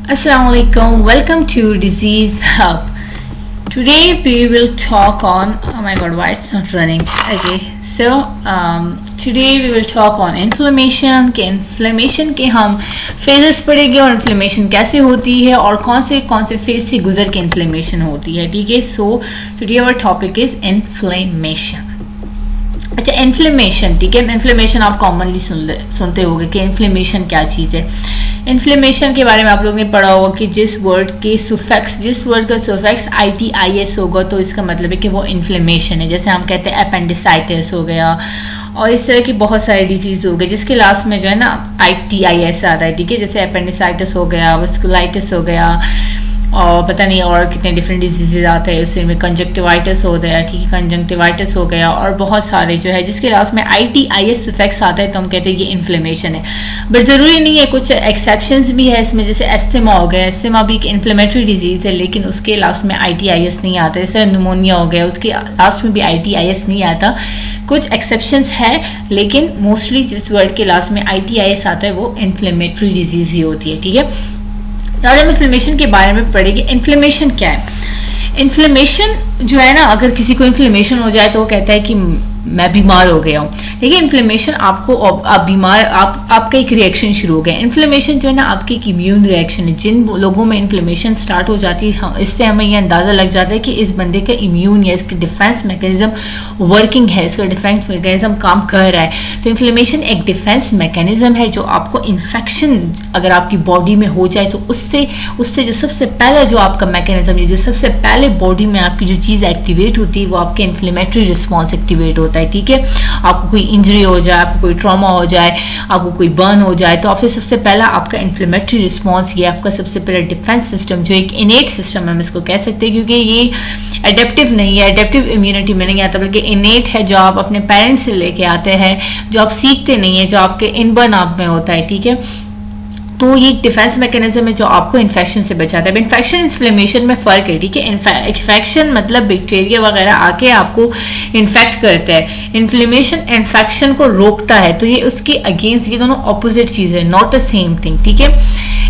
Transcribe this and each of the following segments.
Assalamualaikum. Welcome to Disease Hub. Today we will talk on. Oh my God, why it's not running? Okay, so today we will talk on inflammation. कि inflammation के हम phases पढ़ेंगे और inflammation कैसे होती है और कौन से phase से गुजर के inflammation होती है. ठीक है. So today our topic is inflammation. अच्छा, इन्फ्लेमेशन. ठीक है, इन्फ्लेमेशन आप कॉमनली सुनते होंगे कि इन्फ्लेमेशन क्या चीज़ है. इन्फ्लेमेशन के बारे में आप लोगों ने पढ़ा होगा कि जिस वर्ड का सुफिक्स ITIS होगा तो इसका मतलब है कि वो इन्फ्लेमेशन है. जैसे हम कहते हैं अपेंडिसाइटिस हो गया और इस तरह की बहुत सारी डिजीज हो गई जिसके लास्ट में जो है ना ITIS आता है. ठीक है, जैसे अपेंडिसाइटिस हो गया, वस्कुलाइटिस हो गया और पता नहीं और कितने डिफरेंट डिजीजेज आते हैं. उसमें कंजक्टिवाइटिस हो गया. ठीक है, कंजक्टिवाइटिस हो गया और बहुत सारे जो है जिसके लास्ट में ITIS इफेक्ट्स आता है तो हम कहते हैं ये इन्फ्लेमेशन है. बट ज़रूरी नहीं है, कुछ एक्सेप्शंस भी है इसमें. जैसे एस्थमा हो गया, एस्थमा भी एक इन्फ्लेमेटरी डिजीज़ है लेकिन उसके लास्ट में ITIS नहीं आता. जैसे न्यूमोनिया हो गया, उसके लास्ट में भी ITIS नहीं आता. कुछ एक्सेप्शंस है लेकिन मोस्टली जिस वर्ड के लास्ट में ITIS आता है वो इन्फ्लेमेटरी डिजीज़ ही होती है. ठीक है, आज हम इन्फ्लेमेशन के बारे में पढ़ेंगे. इन्फ्लेमेशन क्या है? इन्फ्लेमेशन जो है ना, अगर किसी को इन्फ्लेमेशन हो जाए तो वो कहता है कि मैं बीमार हो गया हूँ. देखिए, इन्फ्लेमेशन आपका एक रिएक्शन शुरू हो गया. इन्फ्लेमेशन जो है ना आपकी एक इम्यून रिएक्शन है. जिन लोगों में इन्फ्लेमेशन स्टार्ट हो जाती है इससे हमें ये अंदाज़ा लग जाता है कि इस बंदे का इम्यून या इसकी डिफेंस मैकेनिज्म वर्किंग है, इसका डिफेंस मैकेनिज्म काम कर रहा है. तो इन्फ्लेमेशन एक डिफेंस मैकेनिज्म है जो आपको इन्फेक्शन अगर आपकी बॉडी में हो जाए तो उससे जो सबसे पहला जो आपका मैकेनिज्म है, जो सबसे पहले बॉडी में आपकी जो चीज़ एक्टिवेट होती है वो आपके इन्फ्लेमेटरी रिस्पॉन्स एक्टिवेट होता है. ठीक है, आपको कोई इंजरी हो जाए, आपको कोई ट्रॉमा हो जाए, आपको कोई बर्न हो जाए तो आपसे सबसे पहला आपका इन्फ्लेमेटरी रिस्पॉन्स, ये आपका सबसे पहला डिफेंस सिस्टम जो एक इनेट सिस्टम है हम इसको कह सकते हैं, क्योंकि ये एडेप्टिव नहीं है, एडेप्टिव इम्यूनिटी में नहीं आता बल्कि इनेट है जो आप अपने पेरेंट्स से लेके आते हैं, जो आप सीखते नहीं है, जो आपके इनबर्न आप में होता है. ठीक है, तो ये एक डिफेंस मैकेनिज्म है जो आपको इन्फेक्शन से बचाता है. इन्फेक्शन इन्फ्लेमेशन में फ़र्क है. ठीक है, इन्फेक्शन मतलब बैक्टीरिया वगैरह आके आपको इन्फेक्ट करता है. इन्फ्लेमेशन इन्फेक्शन को रोकता है. तो ये उसके अगेंस्ट, ये दोनों ऑपोजिट चीज़ है, नॉट द सेम थिंग. ठीक है,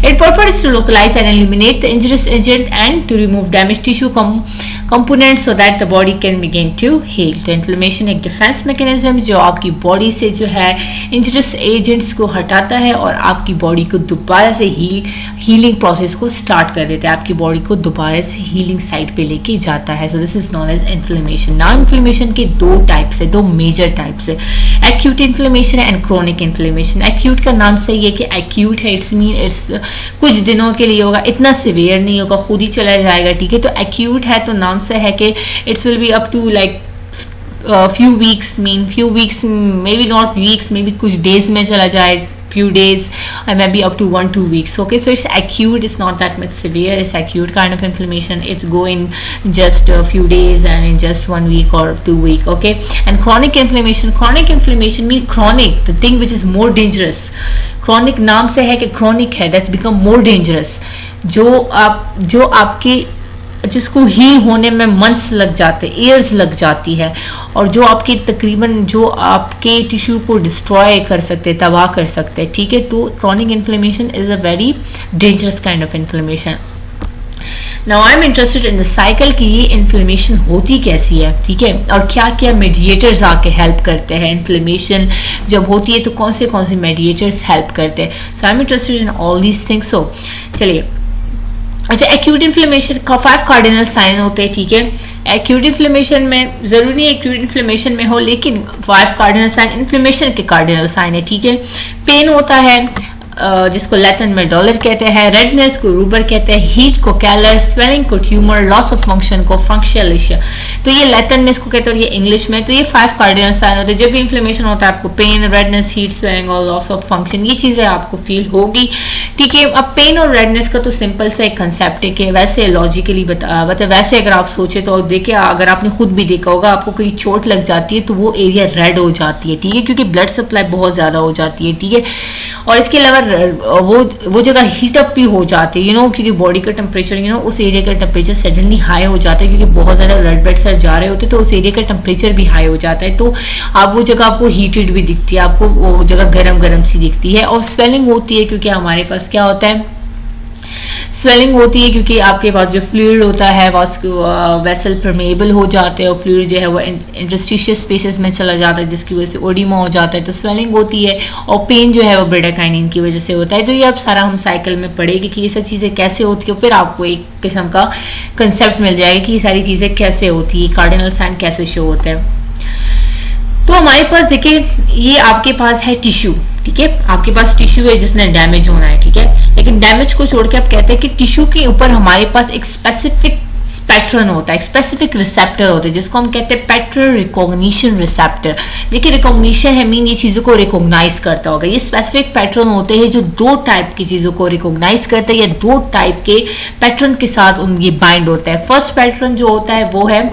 it purpose is to localise and eliminate the injurious agent and to remove damage tissue components so that the body can begin to heal. तो इन्फ्लेमेशन एक defence mechanism जो आपकी body से जो है injurious agents को हटाता है और आपकी बॉडी को दोबारा से हीलिंग प्रोसेस को स्टार्ट कर देता है, आपकी बॉडी को दोबारा से हीलिंग साइड पे लेके जाता है. So this is known as inflammation. ना इन्फ्लेमेशन के दो मेजर टाइप्स है, acute inflammation and chronic inflammation. Acute का नाम से ये कि एक्यूट है, इट्स कुछ दिनों के लिए होगा, इतना सिवियर नहीं होगा, खुद ही चला जाएगा. ठीक है, तो एक्यूट है तो नाम से है कि it's will be up to like few weeks, maybe not weeks, maybe कुछ days में चला जाए, few days, or maybe up to 1-2 weeks. Okay, so it's acute, it's not that much severe. It's acute kind of inflammation. It's go in just a few days and in just 1 week or 2 week. Okay, and chronic inflammation mean chronic, the thing which is more dangerous. Chronic नाम से है कि chronic है, that's become more dangerous. जो आपके जिसको heal होने में मंथ्स लग जाते, ईयर्स लग जाती है और जो आपके तकरीबन जो आपके टिश्यू को डिस्ट्रॉय कर सकते, तबाह कर सकते. ठीक है, तो chronic inflammation is a very dangerous kind of inflammation. Now I am interested in the cycle कि ये इन्फ्लेमेशन होती कैसी है. ठीक है, और क्या क्या मेडिएटर्स आके हेल्प करते हैं. इन्फ्लेमेशन जब होती है तो कौन से मेडिएटर्स हेल्प करते हैं. So I am interested in all these things. So चलिए, अच्छा, एक्यूट इन्फ्लेमेशन का 5 कार्डिनल साइन होते हैं. ठीक है, एक्यूट इन्फ्लेमेशन में जरूरी नहीं एक्यूट इन्फ्लेमेशन में हो लेकिन 5 कार्डिनल साइन इन्फ्लेमेशन के कार्डिनल साइन है. ठीक है, पेन होता है जिसको लैटिन में डॉलर कहते हैं, रेडनेस को रूबर कहते हैं, हीट को कैलर, स्वेलिंग को ट्यूमर, लॉस ऑफ फंक्शन को फंक्शनलिशिया. तो ये लैटिन में इसको कहते हैं और ये इंग्लिश में. तो ये 5 कार्डिनल साइन होते हैं. जब भी इन्फ्लेमेशन होता है आपको पेन, रेडनेस, हीट, स्वेलिंग और लॉस ऑफ फंक्शन, ये चीजें आपको फील होगी. ठीक है, अब पेन और रेडनेस का तो सिंपल सा एक कंसेप्ट है कि वैसे लॉजिकली वैसे अगर आप सोचे तो देखिए, अगर आपने खुद भी देखा होगा, आपको कोई चोट लग जाती है तो वो एरिया रेड हो जाती है. ठीक है, क्योंकि ब्लड सप्लाई बहुत ज्यादा हो जाती है. ठीक है, और इसके अलावा वो जगह हीट अप भी हो जाती है, क्योंकि बॉडी का टेम्परेचर उस एरिया का टेम्परेचर सडनली हाई हो जाता है, क्योंकि बहुत ज्यादा ब्लड सर जा रहे होते हैं तो उस एरिया का टेम्परेचर भी हाई हो जाता है. तो आप वो जगह आपको हीटेड भी दिखती है, आपको वो जगह गर्म सी दिखती है. और स्वेलिंग होती है क्योंकि हमारे पास क्या होता है, स्वेलिंग होती है क्योंकि आपके पास जो फ्लूइड होता है वेसल परमेबल हो जाते हैं और फ्लूइड जो है वो इंटरस्टिशियस स्पेसेस में चला जाता है, जिसकी वजह से ओडिमा हो जाता है, तो स्वेलिंग होती है। और पेन जो है वो ब्रेडाकाइनिन की वजह से होता है। तो ये अब सारा हम साइकिल में पढ़ेंगे कि ये सब चीज़ें कैसे होती है, फिर आपको एक किस्म का कंसेप्ट मिल जाएगा कि ये सारी चीज़ें कैसे होती है, कार्डिनल साइन कैसे शो होते हैं। तो हमारे पास देखिए ये आपके पास है टिश्यू, ठीक है, आपके पास टिश्यू है जिसने डैमेज होना है, ठीक है, लेकिन डैमेज को छोड़ के आप कहते हैं कि टिश्यू के ऊपर हमारे पास एक स्पेसिफिक पैटर्न होता है, स्पेसिफिक रिसेप्टर होते हैं जिसको हम कहते हैं पैटर्न रिकॉग्निशन रिसेप्टर। देखिए रिकॉग्निशन है मीन ये चीज़ों को रिकॉग्नाइज करता होगा। ये स्पेसिफिक पैटर्न होते हैं जो दो टाइप की चीज़ों को रिकॉग्नाइज करते हैं या दो टाइप के पैटर्न के साथ ये बाइंड होता है। फर्स्ट पैटर्न जो होता है वो है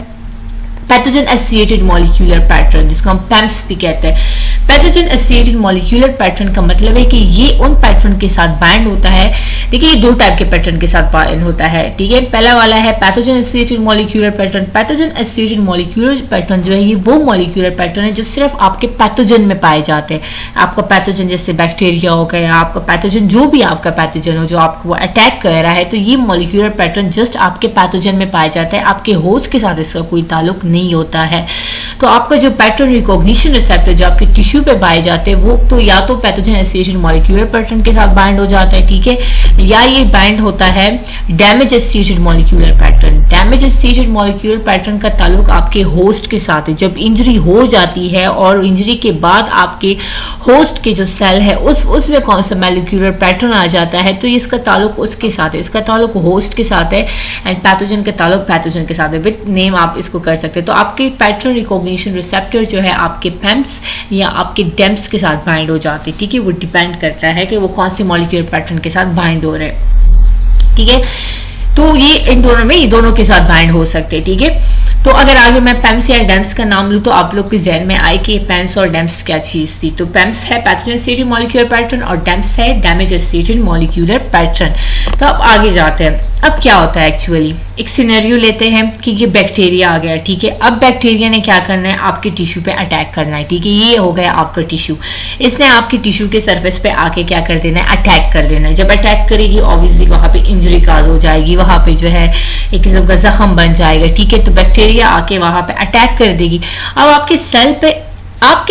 पैथोजन एसोसिएटेड मॉलिक्यूलर पैटर्न, जिसको हम पैम्स भी कहते हैं। पैथोजन एसोसिएटेड मॉलिक्यूलर पैटर्न का मतलब है कि ये उन पैटर्न के साथ बाइंड होता है। देखिए ये दो टाइप के पैटर्न के साथ बाइंड होता है, ठीक है। पहला वाला है pathogen associated molecular pattern. Pathogen associated molecular pattern जो है ये वो मॉलिक्यूलर पैटर्न है जो सिर्फ आपके पैथोजन में पाए जाते हैं। आपका पैथोजन जैसे बैक्टीरिया हो गया, आपका पैथोजन जो भी आपका पैथोजन हो जो आपको अटैक कर रहा है, तो ये मॉलिक्यूलर पैटर्न जस्ट आपके पैथोजन में पाया जाता है, आपके होस्ट के साथ इसका कोई ताल्लुक नहीं होता है। तो आपका जो पैटर्न रिकॉग्निशन रिसेप्टर जो आपके टिश्यू पे पाए जाते हैं वो तो या तो पैथोजन एसोसिएटेड मॉलिक्यूलर पैटर्न के साथ बाइंड हो जाता है, ठीक है, या ये बाइंड होता है damage associated molecular pattern. Damage associated molecular pattern का ताल्लुक आपके होस्ट के साथ है। जब इंजरी हो जाती है और इंजरी के बाद आपके होस्ट के जो सेल है उसमें कौन सा मॉलिक्यूलर पैटर्न आ जाता है, तो इसका ताल्लुक उसके साथ है, इसका ताल्लुक होस्ट के साथ है एंड पैथोजन का ताल्लुक पैथोजन के साथ है। विद नेम आप इसको कर सकते हैं। तो आपके पैटर्न रिकॉग्निशन रिसेप्टर जो है आपके पैम्स या आपके डेम्स के साथ बाइंड हो जाते हैं, ठीक है। वो डिपेंड करता है कि वो कौन सी मॉलिक्यूलर पैटर्न के साथ बाइंड हो रहे हैं, ठीक है। तो ये इन दोनों में ये दोनों के साथ बाइंड हो सकते हैं, ठीक है। तो अगर आगे मैं पैम्स या डेम्स का नाम लूँ तो आप लोग के जहन में आए कि पैम्स और डेम्स क्या चीज़ थी। तो पैम्स है पैथोजन एसोसिएटेड मॉलिक्यूलर पैटर्न और डेम्स है डैमेज एसोसिएटेड मॉलिक्यूलर पैटर्न। तो अब आगे जाते हैं। अब क्या होता है एक्चुअली, एक सिनेरियो लेते हैं कि ये बैक्टीरिया आ गया, ठीक है। अब बैक्टीरिया ने क्या करना है, आपके टिश्यू पे अटैक करना है, ठीक है। ये हो गया आपका टिश्यू, इसने आपके टिश्यू के सरफेस पे आके क्या कर देना है, अटैक कर देना है। जब अटैक करेगी ऑब्वियसली वहां पे इंजरी काज हो जाएगी, वहां पे जो है एक किस्म का जख्म बन जाएगा, ठीक है। तो बैक्टीरिया आके वहां पे अटैक कर देगी। अब आपके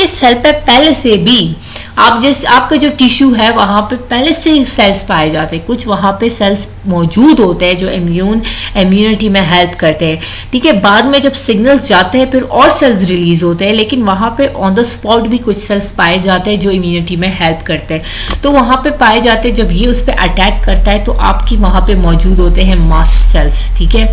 सेल पे पहले से भी आपका जो टिश्यू है वहां पे पहले से सेल्स पाए जाते हैं, कुछ वहां पे सेल्स मौजूद होते हैं जो इम्यूनिटी में हेल्प करते हैं, ठीक है। बाद में जब सिग्नल्स जाते हैं फिर और सेल्स रिलीज होते हैं, लेकिन वहां पे ऑन द स्पॉट भी कुछ सेल्स पाए जाते हैं जो इम्यूनिटी में हेल्प करते हैं। तो वहां पे पाए जाते हैं, जब ये उस पर अटैक करता है तो आपकी वहां पे मौजूद होते हैं मास्ट सेल्स, ठीक है।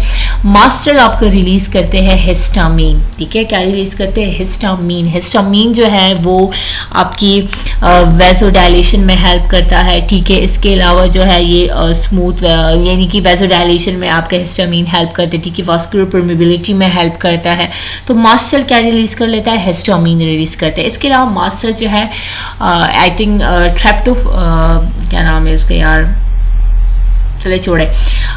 मास्ट सेल आपको रिलीज करते हैं हिस्टामीन, ठीक है। क्या रिलीज करते हैं, हिस्टामीन। हिस्टामीन जो है वो आपकी वेसोडाइलेशन में हेल्प करता है, ठीक है। इसके अलावा जो है ये स्मूथ यानी कि वेसोडाइलेशन में आपका हिस्टामीन हेल्प करते हैं, ठीक है। वास्कुलर परमेबिलिटी में हेल्प करता है। तो मास्ट सेल क्या रिलीज कर लेता है, हिस्टामीन रिलीज करता है। इसके अलावा मास्ट सेल जो है आई थिंक क्या नाम है इसका यार, चले छोड़े।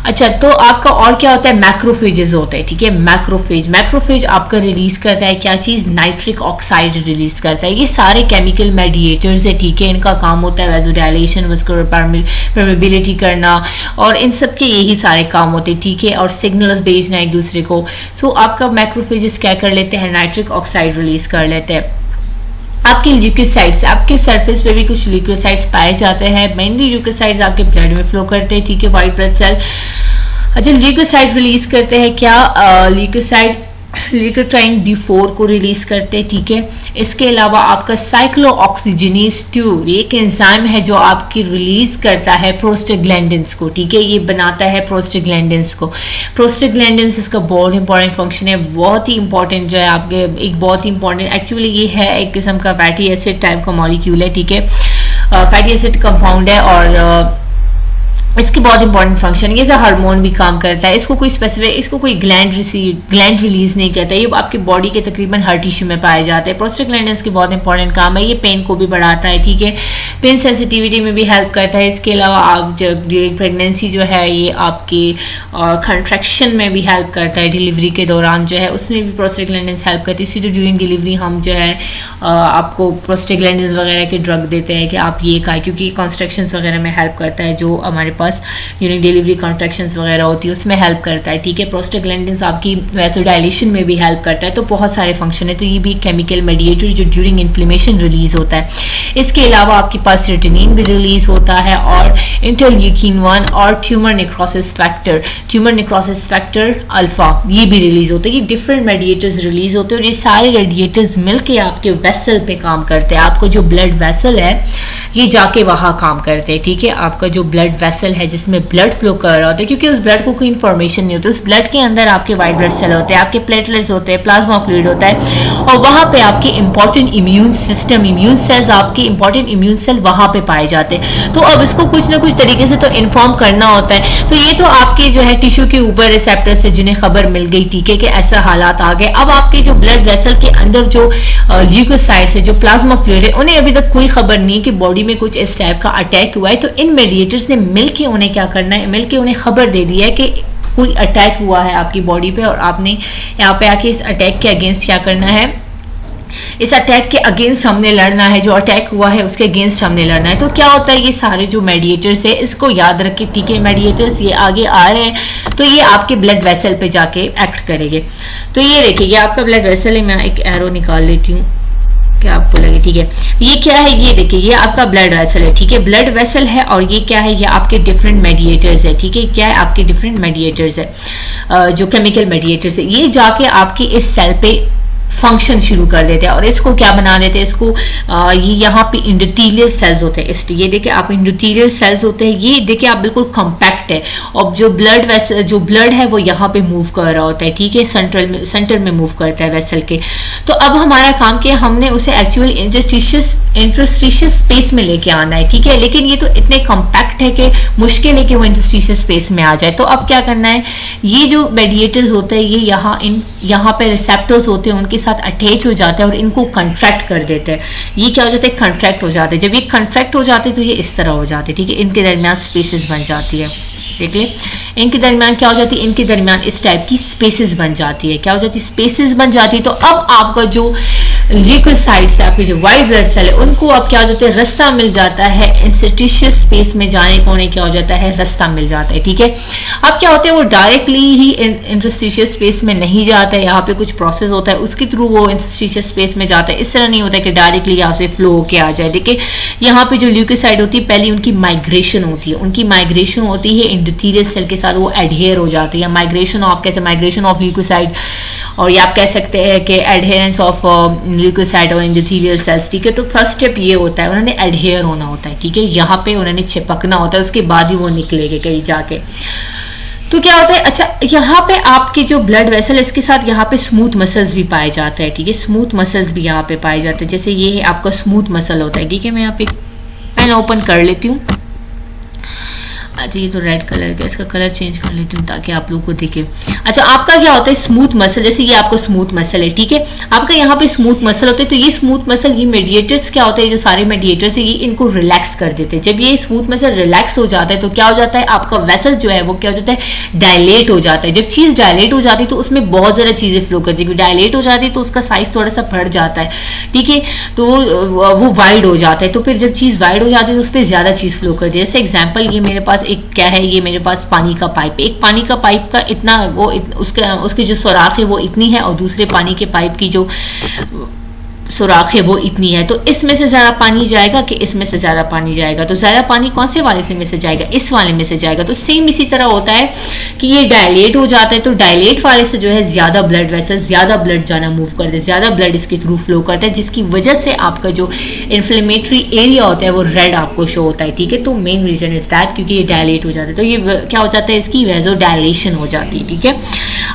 अच्छा, तो आपका और क्या होता है, मैक्रोफेजेस होते हैं, ठीक है। मैक्रोफेज आपका रिलीज करता है क्या चीज, नाइट्रिक ऑक्साइड रिलीज करता है। ये सारे केमिकल मेडिएटर्स है, ठीक है। इनका काम होता है वेसोडाइलेशन, वास्कुलर परमेबिलिटी करना, और इन सब के यही सारे काम होते हैं, ठीक है। और सिग्नल्स भेजना एक दूसरे को। सो आपका मैक्रोफेजेस क्या कर लेते हैं, नाइट्रिक ऑक्साइड रिलीज कर लेते हैं। आपके ल्यूकोसाइट्स, आपके सरफेस पे भी कुछ ल्यूकोसाइट्स पाए जाते हैं। मेनली ल्यूकोसाइट्स आपके ब्लड में फ्लो करते हैं, ठीक है, व्हाइट ब्लड सेल। अच्छा, ल्यूकोसाइट रिलीज करते हैं क्या, ल्यूकोसाइट ल्यूकोट्राइन B4 को रिलीज करते हैं, ठीक है। इसके अलावा आपका साइक्लोऑक्सीजिनेज 2 एक एंजाइम है जो आपकी रिलीज करता है प्रोस्टाग्लैंडिन्स को, ठीक है। ये बनाता है प्रोस्टाग्लैंडिन्स को। प्रोस्टाग्लैंडिन्स इसका बहुत इंपॉर्टेंट फंक्शन है, बहुत ही इंपॉर्टेंट जो है आपके, एक बहुत ही इंपॉर्टेंट एक्चुअली ये है एक किस्म का फैटी एसिड टाइप का मॉलिक्यूल है, ठीक है। फैटी एसिड कंपाउंड है और इसकी बहुत इंपॉर्टेंट फंक्शन है। ये हार्मोन भी काम करता है। इसको कोई स्पेसिफिक, इसको कोई ग्लैंड रिलीज नहीं करता। ये आपके बॉडी के तकरीबन हर टिश्यू में पाए जाते हैं। प्रोस्टाग्लैंडिन्स की बहुत इंपॉर्टेंट काम है। ये पेन को भी बढ़ाता है, ठीक है। पेन सेंसिटिविटी में भी हेल्प करता है। इसके अलावा आप जब ड्यूरिंग प्रेगनेंसी जो है ये आपकी कंट्रैक्शन में भी हेल्प करता है। डिलीवरी के दौरान जो है उसमें भी प्रोस्टाग्लैंडिन्स हेल्प करती है। इसीलिए ड्यूरिंग डिलीवरी हम जो है आपको प्रोस्टाग्लैंडिन्स वगैरह के ड्रग देते हैं कि आप ये खाएं, क्योंकि कॉन्ट्रैक्शंस वगैरह में हेल्प करता है जो हमारे पास पास ड्यूरिंग डिलीवरी कॉन्ट्रैक्शंस वगैरह होती है उसमें हेल्प करता है, ठीक है। प्रोस्टाग्लैंडिन्स आपकी वैसोडाइलेशन में भी हेल्प करता है, तो बहुत सारे फंक्शन है। तो ये भी केमिकल मेडिएटर जो ड्यूरिंग इन्फ्लेमेशन रिलीज होता है। इसके अलावा आपके पास सेरोटोनिन भी रिलीज होता है और इंटरल्यूकिन 1 और ट्यूमर नेक्रोसिस फैक्टर अल्फा ये भी रिलीज होते हैं। ये डिफरेंट मेडिएटर्स रिलीज होते हैं और ये सारे रेडिएटर्स मिलके आपके वेसल पे काम करते हैं। आपको जो ब्लड वेसल है ये जाके वहां काम करते हैं, ठीक है। आपका जो ब्लड वेसल है जिसमें ब्लड फ्लो कर रहा होता है, क्योंकि उस ब्लड को कोई इन्फॉर्मेशन नहीं होती, उस ब्लड के अंदर आपके व्हाइट ब्लड सेल होते हैं, आपके प्लेटलेट्स होते हैं, प्लाज्मा फ्लूइड होता है और वहां पे आपके इंपॉर्टेंट इम्यून सेल्स आपके इंपॉर्टेंट इम्यून सेल वहां पे पाए जाते हैं। तो अब इसको कुछ ना कुछ तरीके से तो इन्फॉर्म करना होता है। तो ये तो आपके जो है टिश्यू के ऊपर रिसेप्टर्स से जिन्हें खबर मिल गई, ठीक है, कि ऐसा हालात आ गए। अब आपके जो ब्लड वेसल के अंदर जो ल्यूकोसाइट्स है, जो प्लाज्मा फ्लूइड है, उन्हें अभी तक कोई खबर नहीं कि बॉडी में कुछ इस टाइप का अटैक हुआ है। तो इन मेडिएटर्स ने मिलके उन्हें क्या करना है, मिलके उन्हें खबर दे दी है कि कोई अटैक हुआ है आपकी बॉडी पे और आपने यहाँ पे आके इस अटैक के अगेंस्ट क्या करना है, इस अटैक के अगेंस्ट हमने लड़ना है, जो अटैक हुआ है उसके अगेंस्ट हमने लड़ना है। तो क्या होता है, ये सारे जो मेडिएटर्स है इसको याद रखें, ठीक है। मेडिएटर्स ये आगे आ रहे हैं तो ये आपके ब्लड वेसल पे जाके एक्ट करेंगे। तो ये देखिए ये आपका ब्लड वेसल है, मैं एक एरो निकाल लेती हूँ क्या आपको लगे, ठीक है। ये क्या है, ये देखिए ये आपका ब्लड वेसल है, ठीक है, ब्लड वेसल है। और ये क्या है, ये आपके डिफरेंट मेडिएटर्स है, ठीक है। क्या है, आपके डिफरेंट मेडिएटर्स है, जो केमिकल मेडिएटर्स है। ये जाके आपके इस सेल पे फंक्शन शुरू कर देते हैं और इसको क्या बना देते हैं, इसको ये यहाँ पे इंडोथेलियल सेल्स होते हैं। ये देखिए आप इंडोथेलियल सेल्स होते हैं, ये देखिए आप बिल्कुल कॉम्पैक्ट है और जो ब्लड है वो यहाँ पे मूव कर रहा होता है, ठीक है, सेंटर में मूव करता है वेसल के। तो अब हमारा काम क्या है, हमने उसे एक्चुअल इंटरस्टिशियस स्पेस में लेके आना है, ठीक है। लेकिन ये तो इतने कॉम्पैक्ट है कि मुश्किल है कि वो इंटरस्टिशियस स्पेस में आ जाए। तो अब क्या करना है, ये जो मेडिएटर्स होते हैं ये यहाँ पे रिसेप्टर्स होते हैं, उनके साथ अटैच हो जाते हैं और इनको कंट्रैक्ट कर देते हैं। ये क्या हो जाता है, कंट्रैक्ट हो जाते हैं। जब ये कंट्रैक्ट हो जाते हैं तो ये इस तरह हो जाते हैं, ठीक है। इनके दरमियान स्पेसेस बन जाती है, देख ले, इनके दरमियान क्या हो जाती है, इनके दरमियान इस टाइप की स्पेसेस बन जाती है। क्या हो जाती है, स्पेसेस बन जाती है। तो अब आपका जो ल्यूकोसाइट्स है, आपके जो व्हाइट ब्लड सेल है, उनको अब क्या हो जाता है, रास्ता मिल जाता है इंटरस्टिशियस स्पेस में जाने को, उन्हें क्या हो जाता है, रास्ता मिल जाता है, ठीक है। अब क्या होता है, वो डायरेक्टली ही इंटरस्टिशियस स्पेस में नहीं जाता है, यहाँ पे कुछ प्रोसेस होता है उसके थ्रू वो इंटरस्टिशियस स्पेस में जाता है। इस तरह नहीं होता है कि डायरेक्टली यहाँ से फ्लो होके आ जाए। देखिए यहाँ पे जो ल्यूकोसाइट होती है, पहले उनकी माइग्रेशन होती है, उनकी माइग्रेशन होती है इंडोथेलियल सेल के साथ, वो एडहेयर हो जाती है। माइग्रेशन ऑफ कैसे, माइग्रेशन ऑफ ल्यूकोसाइट, और ये आप कह सकते हैं कि एडहेरेंस ऑफ ल्यूकोसाइट और एंडोथेलियल सेल्स, ठीक है। तो फर्स्ट स्टेप ये होता है, उन्होंने एडहेयर होना होता है, ठीक है, यहाँ पे उन्होंने चिपकना होता है, उसके बाद ही वो निकलेंगे कहीं जाके। तो क्या होता है, अच्छा यहाँ पे आपके जो ब्लड वेसल, इसके साथ यहाँ पे स्मूथ मसल्स भी पाए जाते हैं, ठीक है। स्मूथ मसल्स भी यहाँ पे पाए जाते हैं, जैसे ये है आपका स्मूथ मसल होता है, ठीक है। मैं यहाँ पे पेन ओपन कर लेती हूँ। अच्छा ये तो रेड कलर का, इसका कलर चेंज कर लेती हूँ ताकि आप लोगों को दिखे। अच्छा आपका क्या होता है, स्मूथ मसल, जैसे ये आपका स्मूथ मसल है, ठीक है। आपका यहाँ पे स्मूथ मसल होते हैं। तो ये स्मूथ मसल, ये मेडिएटर्स क्या होते हैं, जो सारे मेडिएटर्स है ये इनको रिलैक्स कर देते हैं। जब ये स्मूथ मसल रिलैक्स हो जाता है तो क्या हो जाता है, आपका वेसल जो है वो क्या हो जाता है, डायलेट हो जाता है। जब चीज डायलेट हो जाती है तो उसमें बहुत ज्यादा चीजें फ्लो करती है। डायलेट हो जाती है तो उसका साइज थोड़ा सा बढ़ जाता है, ठीक है, तो वो वाइड हो जाता है। तो फिर जब चीज वाइड हो जाती है तो उस पर ज्यादा चीज फ्लो करती है। जैसे एग्जाम्पल, ये मेरे पास एक क्या है, ये मेरे पास पानी का पाइप, एक पानी का पाइप का इतना वो उसके जो सुराख है वो इतनी है और दूसरे पानी के पाइप की जो सुराख है वो इतनी है। तो इसमें से ज्यादा पानी जाएगा कि इसमें से ज्यादा पानी जाएगा, तो ज्यादा पानी कौन से वाले से में से जाएगा, इस वाले में से जाएगा। तो सेम इसी तरह होता है कि ये डायलेट हो जाता है, तो डायलेट वाले से जो है ज्यादा ब्लड वेसल, ज्यादा ब्लड जाना मूव करते हैं, ज्यादा ब्लड इसके थ्रू फ्लो करता है, जिसकी वजह से आपका जो इन्फ्लेमेटरी एरिया होता है वो रेड आपको शो होता है, ठीक है। तो मेन रीजन इज दैट, क्योंकि ये डायलेट हो जाता है, तो ये क्या हो जाता है, इसकी वेसोडाइलेशन हो जाती है, ठीक है।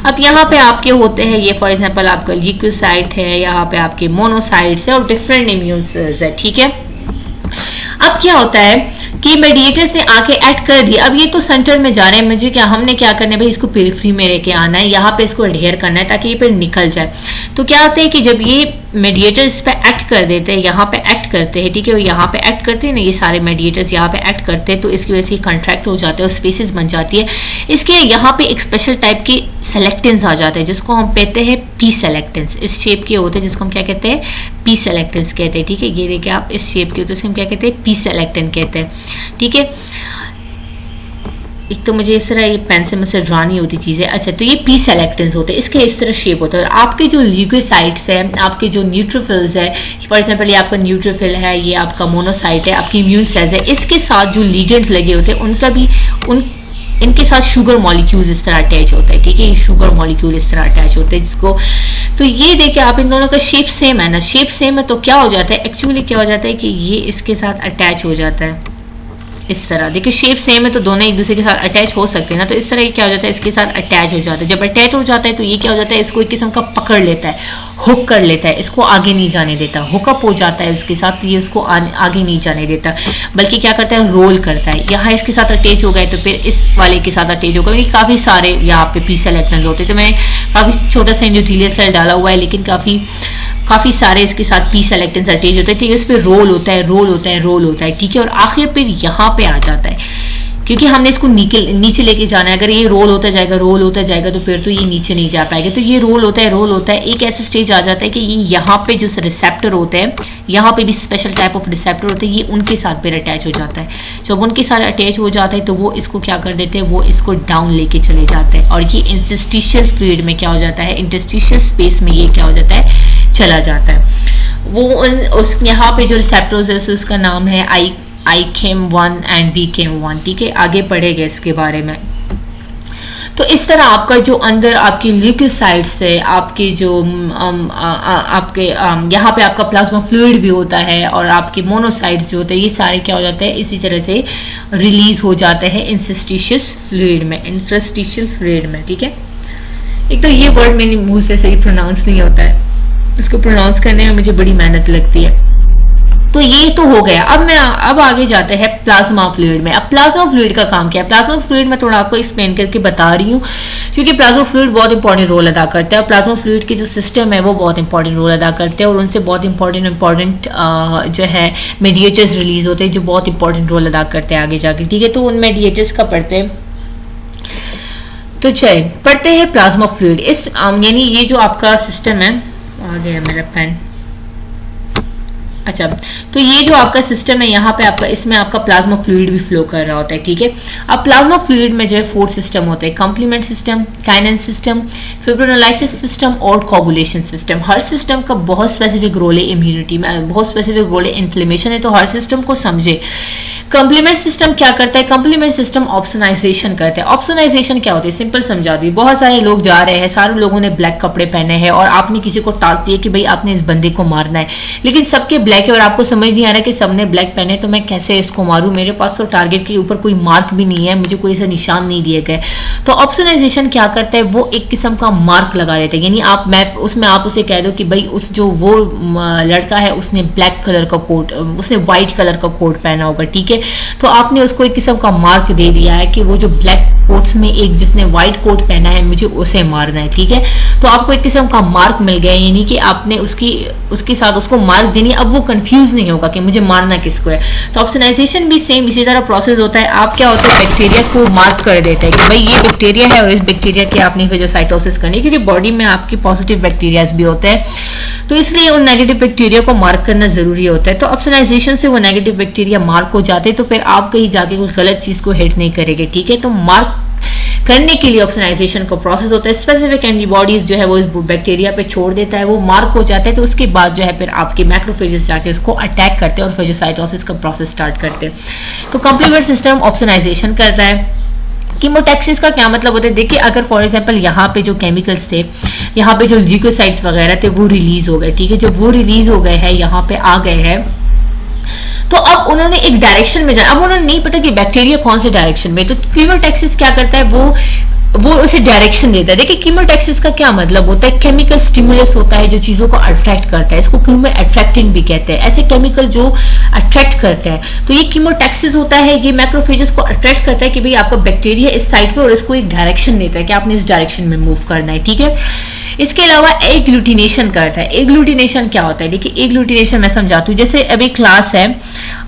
अब यहाँ पे आपके होते हैं, ये फॉर एग्जाम्पल आपका ल्यूकोसाइट है, यहाँ पे आपके मोनोसाइट्स है और डिफरेंट इम्यून सेल्स है, ठीक है। अब क्या होता है कि मेडिएटर से आके ऐड कर दिया, अब ये तो सेंटर में जा रहे हैं, मुझे क्या, हमने क्या करना है भाई, इसको पेरिफेरी में लेके आना है, यहाँ पे इसको एडहेयर करना है ताकि ये फिर निकल जाए। तो क्या होता है कि जब ये मेडिएटर इस पे एक्ट कर देते हैं, यहाँ पे एक्ट करते हैं, ठीक है, यहाँ पे एक्ट करते हैं ना, ये सारे मेडिएटर्स यहाँ पे एक्ट करते हैं, तो इसकी वजह से कंट्रैक्ट हो जाते हैं और स्पेसेस बन जाती है। इसके यहाँ पे एक स्पेशल टाइप के सेलेक्टेंस आ जाते हैं जिसको हम कहते हैं पी सेलेक्टेंस। इस शेप के होते हैं जिसको हम क्या कहते हैं, पी सेलेक्टेंस कहते हैं, ठीक है। ये देखिए आप, इस शेप के होते हैं, इसको हम क्या कहते हैं, पी सेलेक्टेंट कहते हैं, ठीक है। एक तो मुझे इस तरह ये पेन से मुझसे ड्रा नहीं होती चीज़ें। अच्छा, तो ये पी सेलेक्टेंस होते हैं, इसके इस तरह शेप होता है। और आपके जो ल्यूकोसाइट्स है, आपके जो न्यूट्रोफिल्स है, फॉर एग्जांपल ये आपका न्यूट्रोफिल है, ये आपका मोनोसाइट है, आपकी इम्यून सेल्स है, इसके साथ जो लिगेंड्स लगे होते हैं उनका भी इनके साथ शुगर मॉलिक्यूल्स इस तरह अटैच होता है, ठीक है। ये शुगर मॉलिक्यूल इस तरह अटैच होते हैं जिसको, तो ये देखिए आप इन दोनों का शेप सेम है ना, शेप सेम है तो क्या हो जाता है, एक्चुअली क्या हो जाता है कि ये इसके साथ अटैच हो जाता है इस तरह। देखिए शेप सेम है तो दोनों एक दूसरे के साथ अटैच हो सकते हैं ना, तो इस तरह ये क्या हो जाता है, इसके साथ अटैच हो जाता है। जब अटैच हो जाता है तो ये क्या हो जाता है, इसको एक किस्म का पकड़ लेता है, हुक कर लेता है, इसको आगे नहीं जाने देता, हुकअप हो जाता है उसके साथ, तो ये उसको आगे नहीं जाने देता, बल्कि क्या करता है, रोल करता है। यहाँ इसके साथ अटैच हो गए तो फिर इस वाले के साथ अटैच होगा। काफ़ी सारे यहाँ पे पी सेलेक्टेंस होते हैं, तो मैं काफ़ी छोटा सा एंडोथेलियल सेल डाला हुआ है, लेकिन काफ़ी सारे इसके साथ पी सेलेक्टेंस अटैच होते हैं, ठीक है। इस पर रोल होता है, रोल होता है, रोल होता है, ठीक है। और आखिर फिर यहाँ पे आ जाता है, क्योंकि हमने इसको नीचे लेके जाना है। अगर ये रोल होता जाएगा, रोल होता जाएगा, तो फिर तो ये नीचे नहीं जा पाएगा। तो ये रोल होता है, रोल होता है, एक ऐसा स्टेज आ जाता है कि ये यहाँ पे जो रिसेप्टर होते हैं, यहाँ पे भी स्पेशल टाइप ऑफ रिसेप्टर होते हैं, ये उनके साथ फिर अटैच हो जाता है। जब उनके साथ अटैच हो जाता है तो वो इसको क्या कर देते हैं, वो इसको डाउन लेके चले जाते हैं, और ये इंटरस्टिशियल फ्लूइड में क्या हो जाता है, इंटरस्टिशियल स्पेस में ये क्या हो जाता है, चला जाता है। वो उस यहाँ पे जो रिसेप्टर्स है उसका नाम है ICAM1 एंड VCAM1, ठीक है। आगे पढ़ेगा इसके बारे में। तो इस तरह आपका जो अंदर आपकी ल्यूकोसाइट्स है, आपके जो आपके यहाँ पे आपका प्लाज्मा फ्लूइड भी होता है, और आपके मोनोसाइट्स जो होते हैं, ये सारे क्या हो जाते हैं, इसी तरह से रिलीज हो जाते हैं इंटरस्टिशियल फ्लूइड में, ठीक है। एक तो ये वर्ड मेरे मुंह से सही प्रोनाउंस नहीं होता है, इसको प्रोनाउंस करने में मुझे बड़ी मेहनत लगती है। तो ये तो हो गया। अब आगे जाते हैं प्लाज्मा फ्लूइड में। अब प्लाज्मा फ्लूइड का काम क्या है, प्लाज्मा फ्लूइड में थोड़ा आपको एक्सप्लेन करके बता रही हूँ, क्योंकि प्लाज्मा फ्लूइड बहुत इंपॉर्टेंट रोल अदा करता है। और प्लाज्मा फ्लूइड के जो सिस्टम है वो बहुत इंपॉर्टेंट रोल अदा करते हैं, और उनसे बहुत इंपॉर्टेंट जो है मीडिएटर्स रिलीज होते हैं, जो बहुत इंपॉर्टेंट रोल अदा करते हैं आगे जाके, ठीक है। तो उन मीडिएटर्स का पढ़ते हैं। तो चलिए पढ़ते हैं प्लाज्मा फ्लूइड। इस यानी ये जो आपका सिस्टम है, आ गया मेरा पेन, अच्छा, तो ये जो आपका सिस्टम है यहाँ पे आपका, इसमें आपका प्लाज्मा फ्लूइड भी फ्लो कर रहा होता है, ठीक है। अब प्लाज्मा फ्लूइड में जो है 4 सिस्टम होते हैं, complement system, kinin system, fibrinolysis system और कोगुलेशन सिस्टम। हर सिस्टम का बहुत स्पेसिफिक रोल है इम्यूनिटी में, बहुत स्पेसिफिक रोल है इन्फ्लेमेशन है, तो हर सिस्टम को समझे। कॉम्प्लीमेंट सिस्टम क्या करता है, कॉम्प्लीमेंट सिस्टम ऑप्सोनाइजेशन करता है। ऑप्सोनाइजेशन क्या होता है, सिंपल समझा दी। बहुत सारे लोग जा रहे हैं, सारे लोगों ने ब्लैक कपड़े पहने हैं, और आपने किसी को टास्क दिया कि भाई आपने इस बंदे को मारना है, लेकिन सबके ब्लैक है और आपको समझ नहीं आ रहा कि सबने ब्लैक पहने, तो मैं कैसे इसको मारूं, मेरे पास तो टारगेट के ऊपर कोई मार्क भी नहीं है, मुझे कोई ऐसा निशान नहीं दिए गए। तो ऑप्सोनाइजेशन क्या करता है, वो एक किस्म का मार्क लगा देता है, यानी आप उसे कह दो कि भाई वो लड़का है, उसने ब्लैक कलर का कोट, उसने व्हाइट कलर का कोट पहना होगा, ठीक है। तो आपने उसको एक किस्म का मार्क दे दिया है कि वो जो ब्लैक कोट्स में एक जिसने व्हाइट कोट पहना है, मुझे उसे मारना है, ठीक है। तो आपको एक किस्म का मार्क मिल गया, यानी कि आपने उसके साथ उसको मार्क देनी। अब वो कंफ्यूज नहीं होगा कि मुझे मारना किसको है। तो ऑप्सोनाइजेशन भी सेम इसी तरह प्रोसेस होता है। आप क्या होता है, बैक्टीरिया को मार्क कर देते हैं कि भाई ये बैक्टीरिया है और इस बैक्टीरिया की आपने फेगोसाइटोसिस करनी है, क्योंकि बॉडी में आपकी पॉजिटिव बैक्टीरियाज भी होते हैं, तो इसलिए उन नेगेटिव बैक्टीरिया को मार्क करना जरूरी होता है। तो ऑप्सोनाइजेशन से वो नेगेटिव बैक्टीरिया मार्क हो जाते हैं, तो फिर आप कहीं जाके कोई गलत चीज को हिट नहीं करेंगे, ठीक है। तो मार्क करने के लिए ऑप्सोनाइजेशन का प्रोसेस होता है। स्पेसिफिक एंटीबॉडीज जो है वो इस बैक्टीरिया पे छोड़ देता है, वो मार्क हो जाता है। तो उसके बाद जो है फिर आपके मैक्रोफेजेस जाके उसको अटैक करते हैं और फेगोसाइटोसिस का प्रोसेस स्टार्ट करते हैं। तो कॉम्प्लीमेंट सिस्टम ऑप्सोनाइजेशन कर रहा है। कीमोटैक्सिस का क्या मतलब होता है, देखिए अगर फॉर एग्जांपल यहाँ पे जो केमिकल्स थे, यहाँ पे जो ल्यूकोसाइट्स वगैरह थे वो रिलीज हो गए, ठीक है। जब वो रिलीज हो गए हैं, यहाँ पे आ गए हैं, तो अब उन्होंने एक डायरेक्शन में जाना। अब उन्होंने नहीं पता कि बैक्टीरिया कौन से डायरेक्शन में, तो कीमोटैक्सिस क्या करता है, वो उसे डायरेक्शन देता है। देखिए कीमोटैक्सिस का क्या मतलब होता है, केमिकल स्टिमुलस होता है जो चीजों को अट्रैक्ट करता है, इसको कीमो अट्रैक्टेंट भी कहते हैं, ऐसे केमिकल जो अट्रैक्ट करते हैं। तो ये कीमोटैक्सिस होता है, ये मैक्रोफेजेस को अट्रैक्ट करता है कि भाई आपका बैक्टीरिया इस साइड पे, और इसको एक डायरेक्शन देता है कि आपने इस डायरेक्शन में मूव करना है, ठीक है। इसके अलावा एग्लूटिनेशन करता है। एग्लूटिनेशन क्या होता है, देखिए एग्लूटिनेशन मैं समझाती हूँ। जैसे अभी क्लास है,